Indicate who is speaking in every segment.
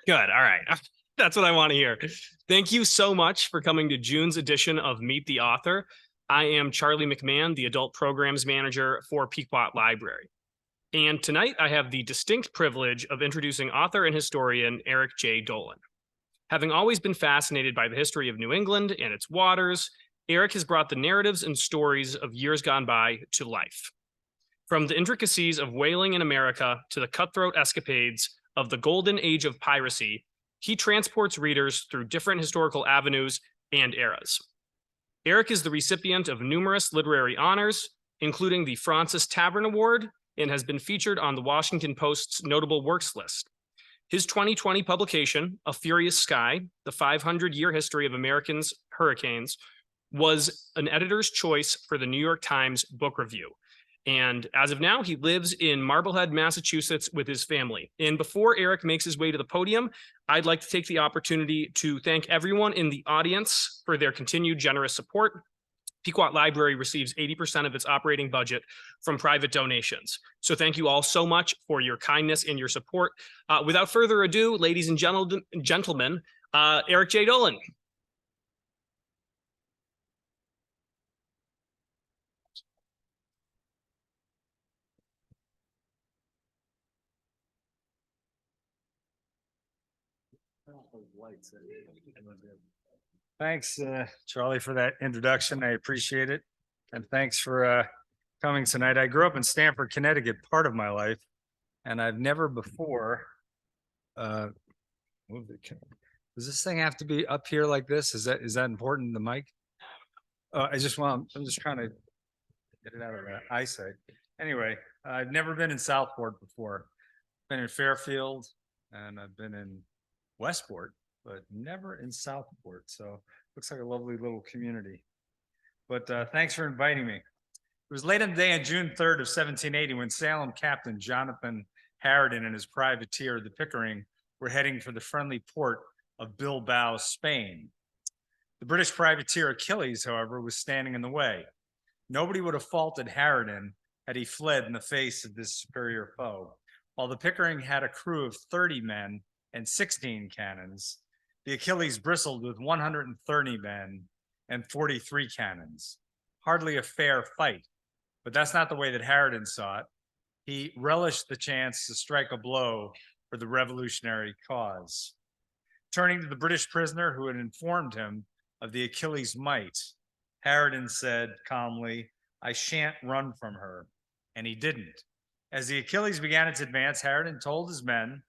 Speaker 1: Good. All right. That's what I want to hear. Thank you so much for coming to June's edition of Meet the Author. I am Charlie McMahon, the Adult Programs Manager for Pequot Library. And tonight I have the distinct privilege of introducing author and historian Eric J. Dolin. Having always been fascinated by the history of New England and its waters, Eric has brought the narratives and stories of years gone by to life. From the intricacies of whaling in America to the cutthroat escapades of the golden age of piracy, he transports readers through different historical avenues and eras. Eric is the recipient of numerous literary honors, including the Fraunces Tavern Award, and has been featured on the Washington Post's notable works list. His 2020 publication, A Furious Sky, The 500-Year History of Americans' Hurricanes, was an editor's choice for the New York Times Book Review. And as of now, he lives in Marblehead, Massachusetts with his family. And before Eric makes his way to the podium, I'd like to take the opportunity to thank everyone in the audience for their continued generous support. Pequot Library receives 80% of its operating budget from private donations. So thank you all so much for your kindness and your support. Without further ado, ladies and gentlemen, Eric J. Dolin.
Speaker 2: Thanks, Charlie, for that introduction. I appreciate it. And thanks for coming tonight. I grew up in Stamford, Connecticut, part of my life, and I've never before. Does this thing have to be up here like this? Is that important? The mic? I'm just trying to get it out of my eyesight. Anyway, I've never been in Southport before. Been in Fairfield, and I've been in Westport, but never in Southport. So looks like a lovely little community. But thanks for inviting me. It was late in the day on June 3rd of 1780 when Salem Captain Jonathan Harridan and his privateer, the Pickering, were heading for the friendly port of Bilbao, Spain. The British privateer Achilles, however, was standing in the way. Nobody would have faulted Harridan had he fled in the face of this superior foe. While the Pickering had a crew of 30 men and 16 cannons, the Achilles bristled with 130 men and 43 cannons. Hardly a fair fight, but that's not the way that Harridan saw it. He relished the chance to strike a blow for the revolutionary cause. Turning to the British prisoner who had informed him of the Achilles' might, Harridan said calmly, "I shan't run from her." And he didn't. As the Achilles began its advance, Harridan told his men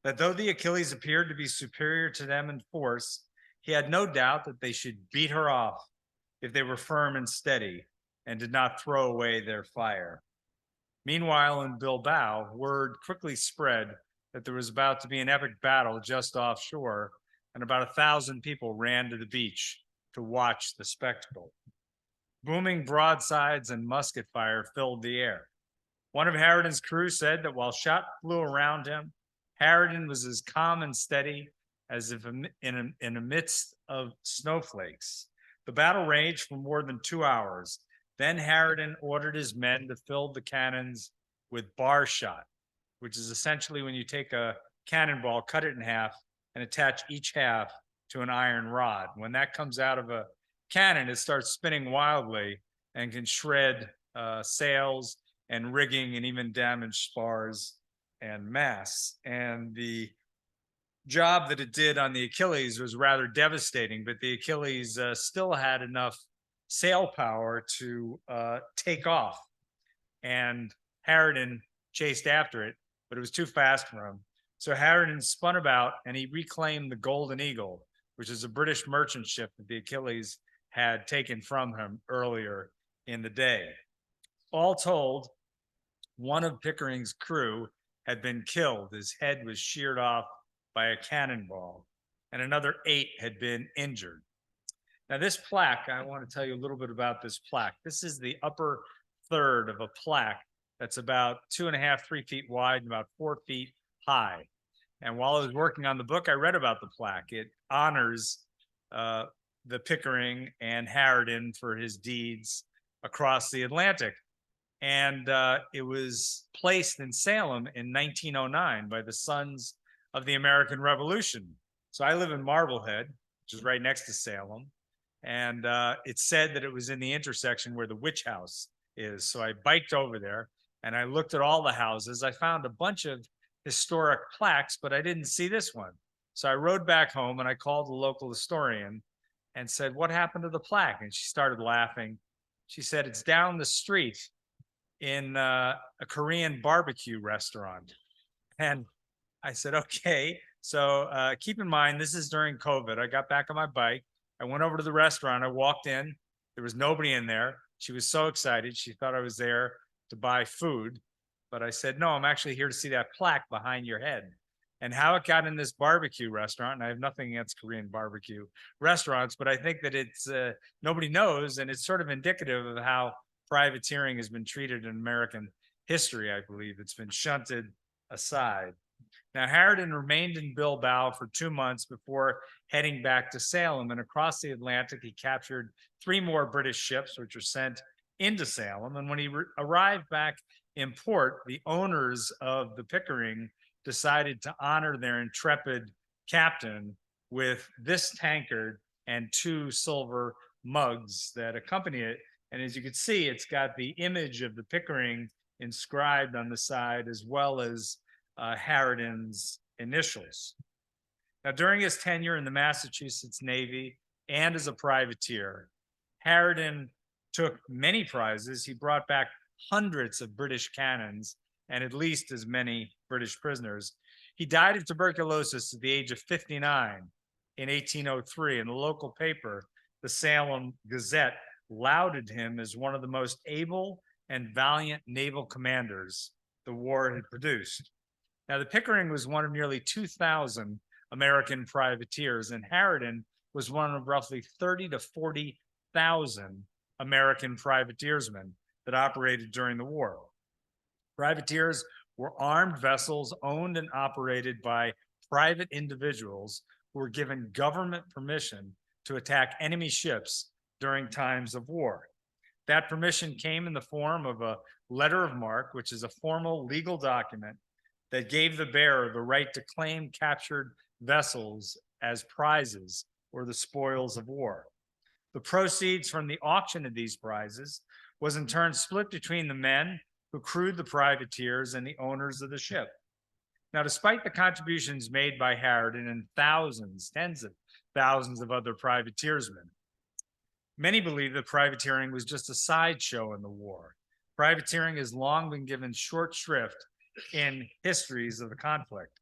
Speaker 2: that though the Achilles appeared to be superior to them in force, he had no doubt that they should beat her off if they were firm and steady and did not throw away their fire. Meanwhile, in Bilbao, word quickly spread that there was about to be an epic battle just offshore, and about 1,000 people ran to the beach to watch the spectacle. Booming broadsides and musket fire filled the air. One of Harridan's crew said that while shot flew around him, Harridan was as calm and steady as if in a midst of snowflakes. The battle raged for more than 2 hours. Then Harridan ordered his men to fill the cannons with bar shot, which is essentially when you take a cannonball, cut it in half, and attach each half to an iron rod. When that comes out of a cannon, it starts spinning wildly and can shred sails and rigging and even damage spars and masts. And the job that it did on the Achilles was rather devastating, but the Achilles still had enough sail power to take off. And Harridan chased after it, but it was too fast for him. So Harridan spun about and he reclaimed the Golden Eagle, which is a British merchant ship that the Achilles had taken from him earlier in the day. All told, one of Pickering's crew had been killed. His head was sheared off by a cannonball, and another 8 had been injured. Now, this plaque, I want to tell you a little bit about this plaque. This is the upper third of a plaque that's about 2.5, 3 feet wide and about 4 feet high. And while I was working on the book, I read about the plaque. It honors the Pickering and Harridan for his deeds across the Atlantic. And it was placed in Salem in 1909 by the sons of the American Revolution. So I live in Marblehead, which is right next to Salem. And it said that it was in the intersection where the witch house is. So I biked over there and I looked at all the houses. I found a bunch of historic plaques, but I didn't see this one. So I rode back home and I called the local historian and said, "What happened to the plaque?" And she started laughing. She said, "It's down the street in a Korean barbecue restaurant." And I said, "Okay." So keep in mind, this is during COVID. I got back on my bike. I went over to the restaurant. I walked in. There was nobody in there. She was so excited. She thought I was there to buy food. But I said, "No, I'm actually here to see that plaque behind your head." And how it got in this barbecue restaurant, and I have nothing against Korean barbecue restaurants, but I think that it's nobody knows, and it's sort of indicative of how privateering has been treated in American history. I believe it's been shunted aside. Now, Harridan remained in Bilbao for 2 months before heading back to Salem, and across the Atlantic, he captured 3 more British ships, which were sent into Salem. And when he arrived back in port, the owners of the Pickering decided to honor their intrepid captain with this tankard and 2 silver mugs that accompany it. And as you can see, it's got the image of the Pickering inscribed on the side, as well as Harridan's initials. Now, during his tenure in the Massachusetts Navy and as a privateer, Harridan took many prizes. He brought back hundreds of British cannons and at least as many British prisoners. He died of tuberculosis at the age of 59 in 1803, and the local paper, the Salem Gazette, lauded him as one of the most able and valiant naval commanders the war had produced. Now, the Pickering was one of nearly 2,000 American privateers, and Harridan was one of roughly 30 to 40,000 American privateersmen that operated during the war. Privateers were armed vessels owned and operated by private individuals who were given government permission to attack enemy ships during times of war. That permission came in the form of a letter of marque, which is a formal legal document that gave the bearer the right to claim captured vessels as prizes or the spoils of war. The proceeds from the auction of these prizes was in turn split between the men who crewed the privateers and the owners of the ship. Now, despite the contributions made by Harridan and thousands, tens of thousands of other privateersmen, many believe that privateering was just a sideshow in the war. Privateering has long been given short shrift in histories of the conflict.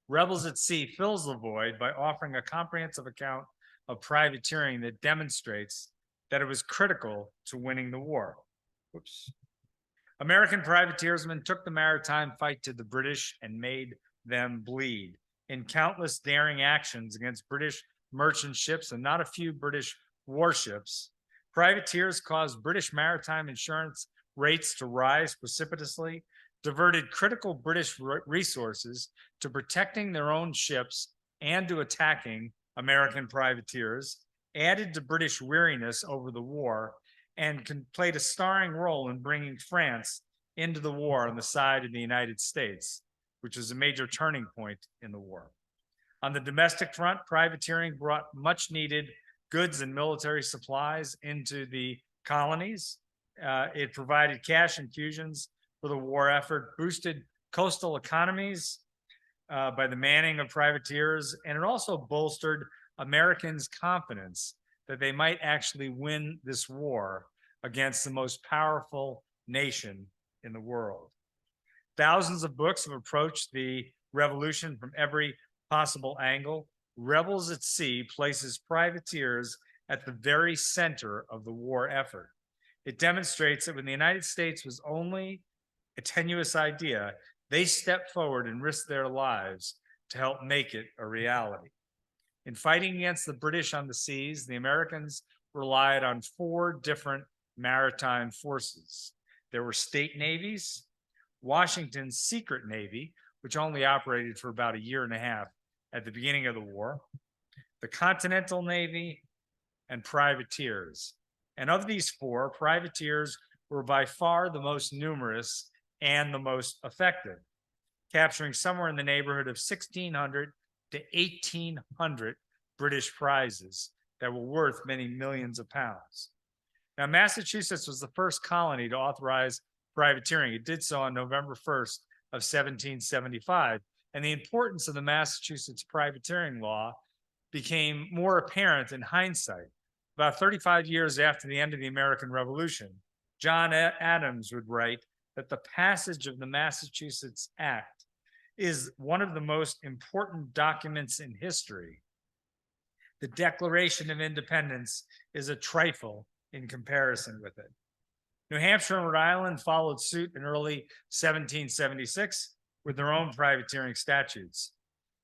Speaker 2: Rebels at Sea fills the void by offering a comprehensive account of privateering that demonstrates that it was critical to winning the war. Oops. American privateersmen took the maritime fight to the British and made them bleed. In countless daring actions against British merchant ships and not a few British warships, privateers caused British maritime insurance rates to rise precipitously, diverted critical British resources to protecting their own ships and to attacking American privateers, added to British weariness over the war, and played a starring role in bringing France into the war on the side of the United States, which was a major turning point in the war. On the domestic front, privateering brought much needed goods and military supplies into the colonies. It provided cash infusions for the war effort, boosted coastal economies by the manning of privateers, and it also bolstered Americans' confidence that they might actually win this war against the most powerful nation in the world. Thousands of books have approached the revolution from every possible angle. Rebels at Sea places privateers at the very center of the war effort. It demonstrates that when the United States was only a tenuous idea, they stepped forward and risked their lives to help make it a reality. In fighting against the British on the seas, the Americans relied on 4 different maritime forces. There were state navies, Washington's secret navy, which only operated for about a year and a half at the beginning of the war, the Continental Navy, and privateers. And of these 4, privateers were by far the most numerous and the most effective. capturing somewhere in the neighborhood of 1,600 to 1,800 British prizes that were worth many millions of pounds. Now, Massachusetts was the first colony to authorize privateering. It did so on November 1st of 1775, and the importance of the Massachusetts privateering law became more apparent in hindsight. About 35 years after the end of the American Revolution, John Adams would write that the passage of the Massachusetts Act is one of the most important documents in history. The Declaration of Independence is a trifle in comparison with it. New Hampshire and Rhode Island followed suit in early 1776 with their own privateering statutes.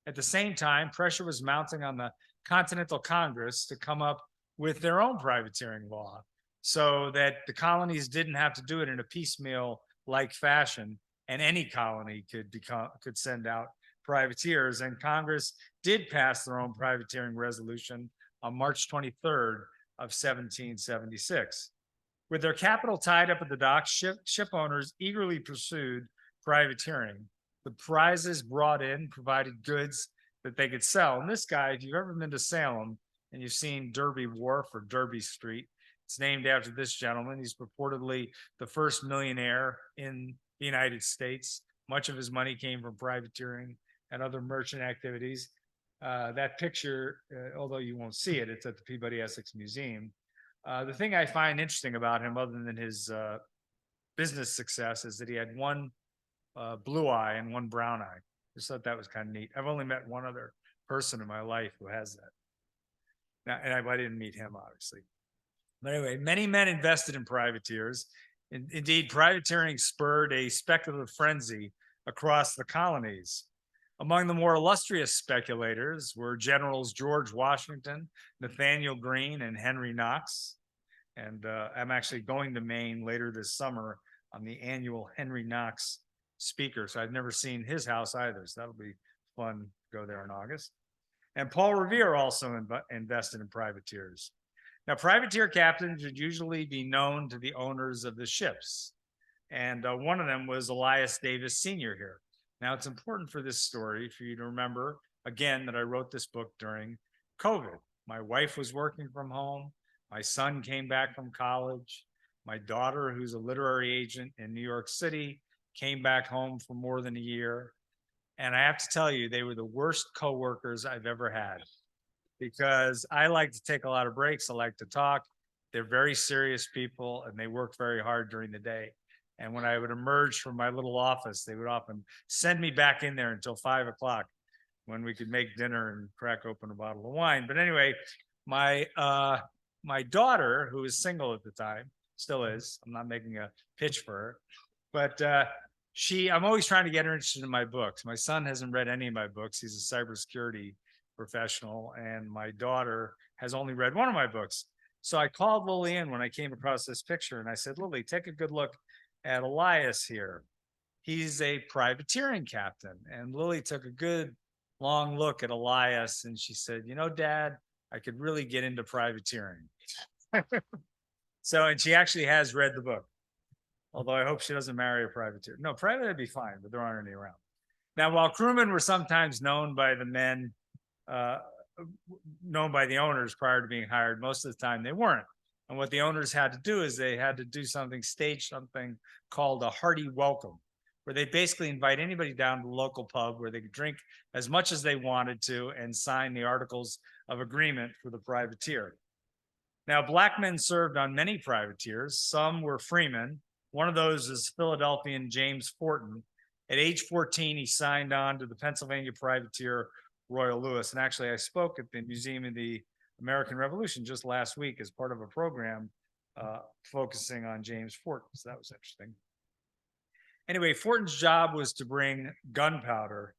Speaker 2: At the same time, pressure was mounting on the Continental Congress to come up with their own privateering law so that the colonies didn't have to do it in a piecemeal-like fashion, and any colony could send out privateers. And Congress did pass their own privateering resolution on March 23rd of 1776. With their capital tied up at the docks, ship owners eagerly pursued privateering. The prizes brought in provided goods that they could sell. And this guy, if you've ever been to Salem and you've seen Derby Wharf or Derby Street, it's named after this gentleman. He's purportedly the first millionaire in the United States. Much of his money came from privateering and other merchant activities. That picture, although you won't see it, it's at the Peabody Essex Museum. The thing I find interesting about him, other than his business success, is that he had one blue eye and one brown eye. Just thought that was kind of neat. I've only met one other person in my life who has that. Now, and I didn't meet him, obviously. But anyway, many men invested in privateers. Indeed, privateering spurred a speculative frenzy across the colonies. Among the more illustrious speculators were Generals George Washington, Nathaniel Greene, and Henry Knox. And I'm actually going to Maine later this summer on the annual Henry Knox speaker. So I've never seen his house either. So that'll be fun to go there in August. And Paul Revere also invested in privateers. Now, privateer captains would usually be known to the owners of the ships. And one of them was Elias Davis Sr. here. Now, it's important for this story for you to remember, again, that I wrote this book during COVID. My wife was working from home. My son came back from college. My daughter, who's a literary agent in New York City, came back home for more than a year. And I have to tell you, they were the worst coworkers I've ever had, because I like to take a lot of breaks. I like to talk. They're very serious people, and they work very hard during the day. And when I would emerge from my little office, they would often send me back in there until 5 o'clock when we could make dinner and crack open a bottle of wine. But anyway, my daughter, who was single at the time, still is. I'm not making a pitch for her, but I'm always trying to get her interested in my books. My son hasn't read any of my books. He's a cybersecurity professional, and my daughter has only read one of my books. So I called Lily in when I came across this picture, and I said, Lily, take a good look at Elias here. He's a privateering captain. And Lily took a good long look at Elias, and she said, you know, Dad, I could really get into privateering. So, and she actually has read the book, although I hope she doesn't marry a privateer. No, private would be fine, but there aren't any around. Now, while crewmen were sometimes known by the men, known by the owners prior to being hired, most of the time they weren't. And what the owners had to do is they had to do something, stage something called a hearty welcome, where they basically invite anybody down to the local pub where they could drink as much as they wanted to and sign the articles of agreement for the privateer. Now, black men served on many privateers. Some were freemen. One of those is Philadelphian James Fortin. At age 14, he signed on to the Pennsylvania privateer Royal Lewis. And actually, I spoke at the Museum of the American Revolution just last week as part of a program focusing on James Fortin. So that was interesting. Anyway, Fortin's job was to bring gunpowder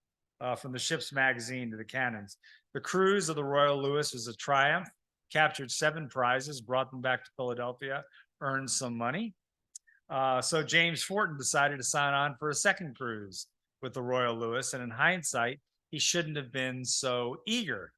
Speaker 2: from the ship's magazine to the cannons. The cruise of the Royal Lewis was a triumph, captured 7 prizes, brought them back to Philadelphia, earned some money. So James Fortin decided to sign on for a second cruise with the Royal Lewis. And in hindsight, he shouldn't have been so eager.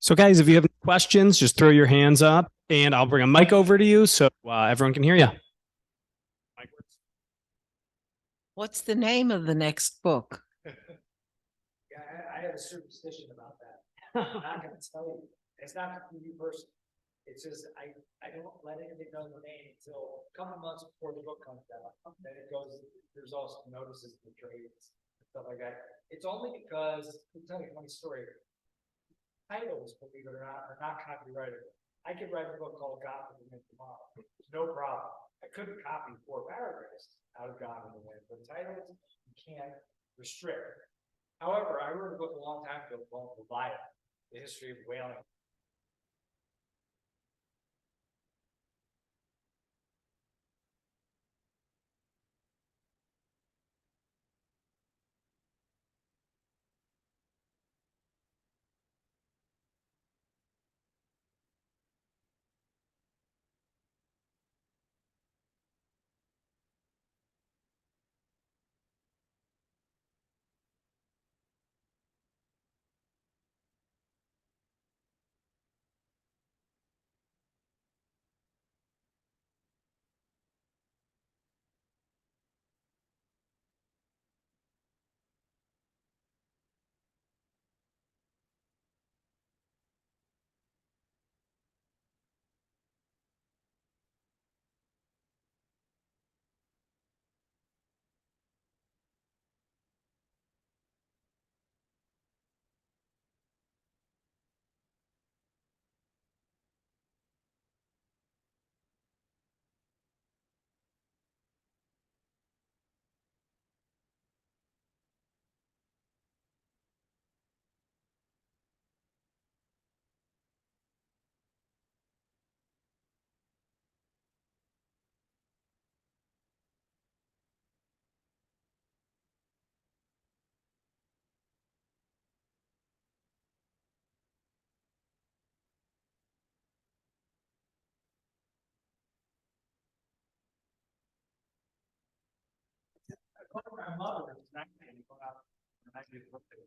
Speaker 1: So, guys, if you have any questions, just throw your hands up and I'll bring a mic over to you so everyone can hear you.
Speaker 3: What's the name of the next book?
Speaker 2: Yeah, I have a superstition about that. I'm not gonna tell you. It's not for you personally. It's just, I don't let anything know the name until a couple months before the book comes out. Then it goes, there's also notices in the trades and stuff like that. It's only because, I'll tell you a funny story. Titles, believe it or not, are not copyrighted. I could write a book called God of the Wind tomorrow. No problem. I couldn't copy 4 paragraphs out of God of the Wind, but titles you can't restrict. However, I wrote a book a long time ago called Leviathan, the history of whaling. My mother was 90 and go out and I did birthday.